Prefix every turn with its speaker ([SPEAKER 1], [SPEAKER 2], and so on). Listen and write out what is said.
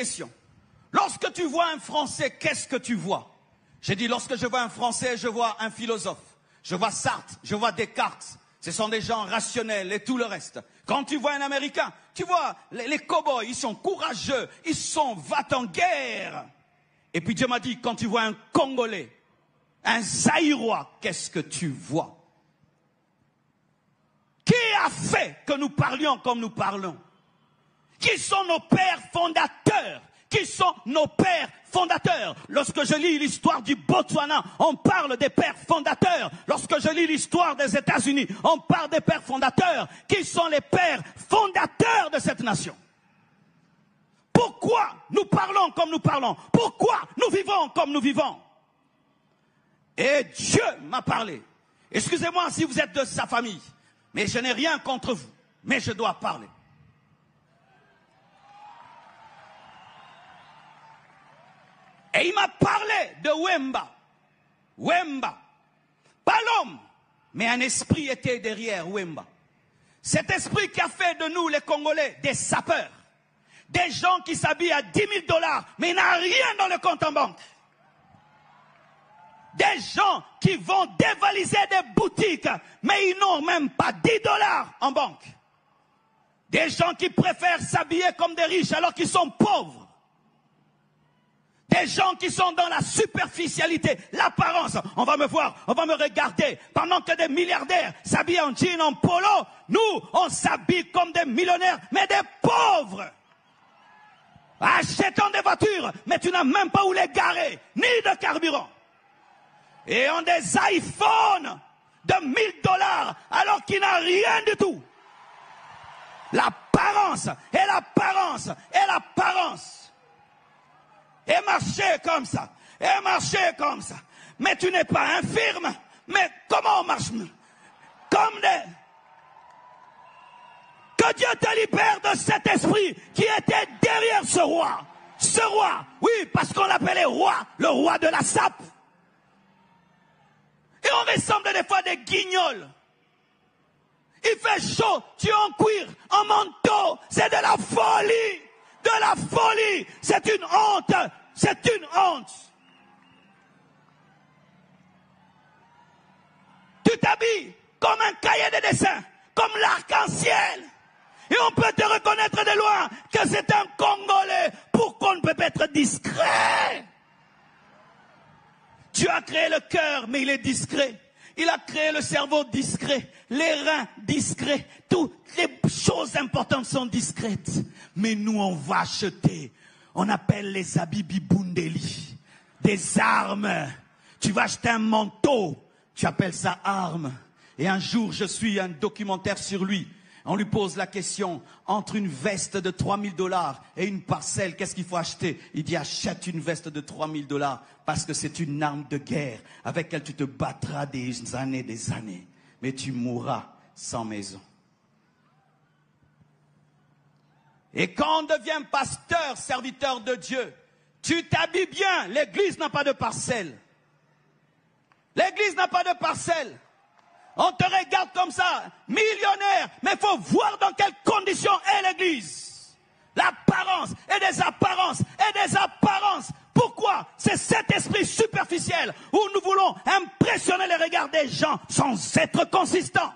[SPEAKER 1] question. Lorsque tu vois un Français, qu'est-ce que tu vois? J'ai dit, lorsque je vois un Français, je vois un philosophe. Je vois Sartre, je vois Descartes. Ce sont des gens rationnels et tout le reste. Quand tu vois un Américain, tu vois les cow-boys, ils sont courageux, ils sont va-t-en-guerre. Et puis Dieu m'a dit, quand tu vois un Congolais, un Zaïrois, qu'est-ce que tu vois? Qui a fait que nous parlions comme nous parlons? Qui sont nos pères fondateurs? Qui sont nos pères fondateurs? Lorsque je lis l'histoire du Botswana, on parle des pères fondateurs. Lorsque je lis l'histoire des États-Unis, on parle des pères fondateurs. Qui sont les pères fondateurs de cette nation? Pourquoi nous parlons comme nous parlons? Pourquoi nous vivons comme nous vivons? Et Dieu m'a parlé. Excusez-moi si vous êtes de sa famille, mais je n'ai rien contre vous, mais je dois parler. Et il m'a parlé de Wemba. Wemba. Pas l'homme, mais un esprit était derrière Wemba. Cet esprit qui a fait de nous, les Congolais, des sapeurs. Des gens qui s'habillent à 10 000 $, mais il n'a rien dans le compte en banque. Des gens qui vont dévaliser des boutiques, mais ils n'ont même pas 10 $ en banque. Des gens qui préfèrent s'habiller comme des riches alors qu'ils sont pauvres. Des gens qui sont dans la superficialité, l'apparence. On va me voir, on va me regarder. Pendant que des milliardaires s'habillent en jean, en polo, nous, on s'habille comme des millionnaires, mais des pauvres. Achetant des voitures, mais tu n'as même pas où les garer, ni de carburant. Et ont des iPhones de 1 000 $, alors qu'il n'a rien du tout. L'apparence, et l'apparence, et l'apparence. Et marcher comme ça, et marcher comme ça. Mais tu n'es pas infirme. Mais comment on marche? Comme des... Que Dieu te libère de cet esprit qui était derrière ce roi. Ce roi, oui, parce qu'on l'appelait roi, le roi de la sape. Et on ressemble des fois à des guignols. Il fait chaud, tu es en cuir, en manteau, c'est de la folie. De la folie, c'est une honte, c'est une honte. Tu t'habilles comme un cahier de dessin, comme l'arc-en-ciel. Et on peut te reconnaître de loin que c'est un Congolais. Pourquoi on ne peut pas être discret? Dieu a créé le cœur, mais il est discret. Il a créé le cerveau discret, les reins discrets, toutes les choses importantes sont discrètes. Mais nous, on va acheter, on appelle les habits bibundeli, des armes. Tu vas acheter un manteau, tu appelles ça arme. Et un jour, je suis un documentaire sur lui. On lui pose la question, entre une veste de 3 000 $ et une parcelle, qu'est-ce qu'il faut acheter? Il dit, achète une veste de 3 000 $ parce que c'est une arme de guerre avec laquelle tu te battras des années. Mais tu mourras sans maison. Et quand on devient pasteur, serviteur de Dieu, tu t'habilles bien. L'église n'a pas de parcelle. L'église n'a pas de parcelle. On te regarde comme ça, millionnaire, mais il faut voir dans quelles conditions est l'église. L'apparence et des apparences et des apparences. Pourquoi? C'est cet esprit superficiel où nous voulons impressionner les regards des gens sans être consistants.